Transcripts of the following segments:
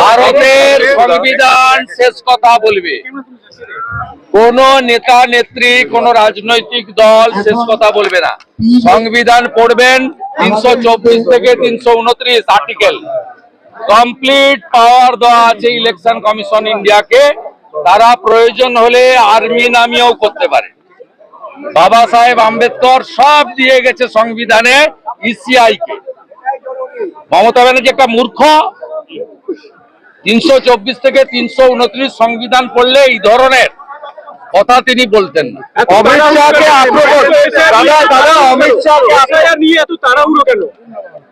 ভারতের সংবিধান শেষ কথা বলবে, কোন নেতা নেত্রী কোন রাজনৈতিক দল শেষ কথা বলবে না। সংবিধান পড়বেন 324 থেকে 329 আর্টিকেল। কমপ্লিট পাওয়ার দেওয়া আছে ইলেকশন কমিশন ইন্ডিয়াকে, তারা প্রয়োজন হলে আর্মি নামিয়েও করতে পারে। বাবা সাহেব আম্বেদকর সব দিয়ে গেছে সংবিধানে ইসিআই কে। মমতা ব্যানার্জি একটা মূর্খ, 324 থেকে 329 সংবিধান পড়লে এই ধরনের কথা তিনি বলতেন না। অমিত শাহকে আক্রমণ, দাদা অমিত শাহকে নিয়ে এত তাড়াহুড়ো কেন?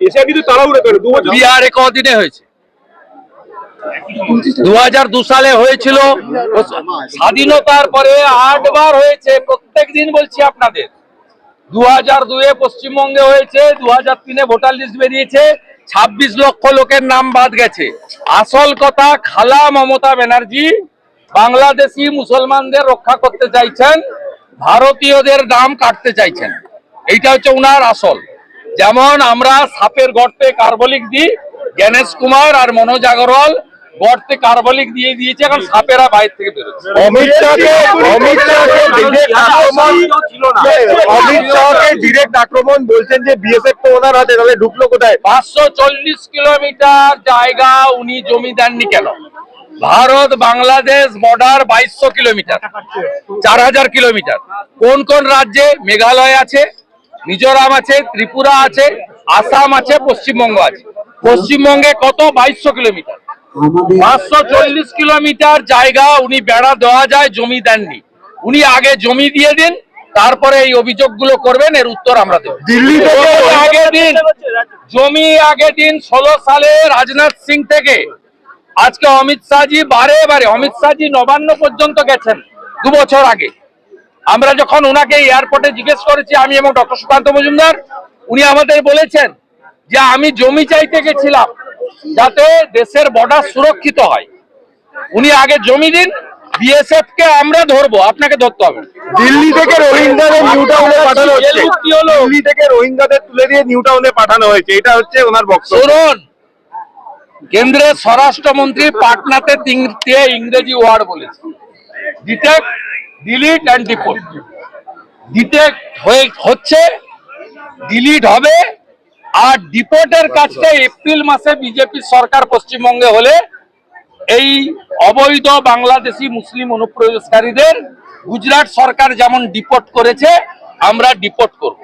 এসে কিন্তু তাড়াহুড়ো কেন? বিহারে কদিনে হয়েছে? 2002 সালে হয়েছিল। স্বাধীনতার পরে 8 বার হয়েছে। প্রত্যেক দিন বলছি আপনাদের, 2002-এ পশ্চিমবঙ্গে হয়েছে, 2003-এ ভোটার লিস্ট বেরিয়েছে, 26 লক্ষ লোকের নাম বাদ গেছে। আসল কথা, খালা মমতা ব্যানার্জি বাংলাদেশি মুসলমানদের রক্ষা করতে চাইছেন, ভারতীয়দের নাম কাটতে চাইছেন। এইটা হচ্ছে উনার আসল। যেমন আমরা সাপের গর্তে কার্বলিক দিই, গণেশ কুমার আর মনোজ আগরওয়াল গর্তে কার্বলিক দিয়ে দিয়েছে, এখন সাপেরা বাইরে থেকে বেরোচ্ছে। অমিত শাহকে ডিরেক্ট আক্রমণ বলছেন যে বিএসএফ তো ওনার হাতে, তাহলে ঢুকলো কোথায়? 540 কিলোমিটার জায়গা উনি জমি দেননি কেন? Bharat Bangladesh border 2200 kilometre, 4000 kilometre. কোন কোন রাজ্যে? মেঘালয় আছে, মিজোরাম আছে, ত্রিপুরা আছে, আসাম আছে, পশ্চিমবঙ্গ আছে। পশ্চিমবঙ্গে কত? 2200 কিলোমিটার। 540 কিলোমিটার জায়গা উনি বেড়া দেওয়া যায়, জমি দেননি। উনি আগে জমি দিয়ে দিন, তারপরে এই অভিযোগগুলো করবেন, এর উত্তর আমরা দেব। দিল্লি থেকে আগে দিন জমি, আগে দিন 16 সালে রাজনাথ সিং থেকে আজকে অমিত শাহজি বারে বারে, অমিত শাহজি নবান্ন পর্যন্ত গেছেন 2 বছর আগে। আমরা যখন ওনাকে এয়ারপোর্টে জিজ্ঞেস করেছি, আমি এবং ডক্টর সুকান্ত মজুমদার, উনি আমাদের বলেছেন যে আমি জমি চাইতে গেছিলাম যাতে দেশের বর্ডার সুরক্ষিত হয়। উনি আগে জমি দিন, বিএসএফ কে আমরা ধরবো, আপনাকে ধরতে হবে। দিল্লি থেকে রোহিঙ্গাদের নিউ টাউনে পাঠানো হচ্ছে, দিল্লি থেকে রোহিঙ্গাদের তুলে দিয়ে নিউ টাউনে পাঠানো হয়েছে, এটা হচ্ছে ওনার বক্তব্য। শুনুন, কেন্দ্রের স্বরাষ্ট্রমন্ত্রী পাটনাতে 3টে ইংরেজি ওয়ার্ড বলেছে, detect, delete and deport. Detect হচ্ছে, ডিলিট হবে, আর ডিপোর্টের কাজটা এপ্রিল মাসে বিজেপি সরকার পশ্চিমবঙ্গে হলে এই অবৈধ বাংলাদেশি মুসলিম অনুপ্রবেশকারীদের গুজরাট সরকার যেমন ডিপোর্ট করেছে, আমরা ডিপোর্ট করব।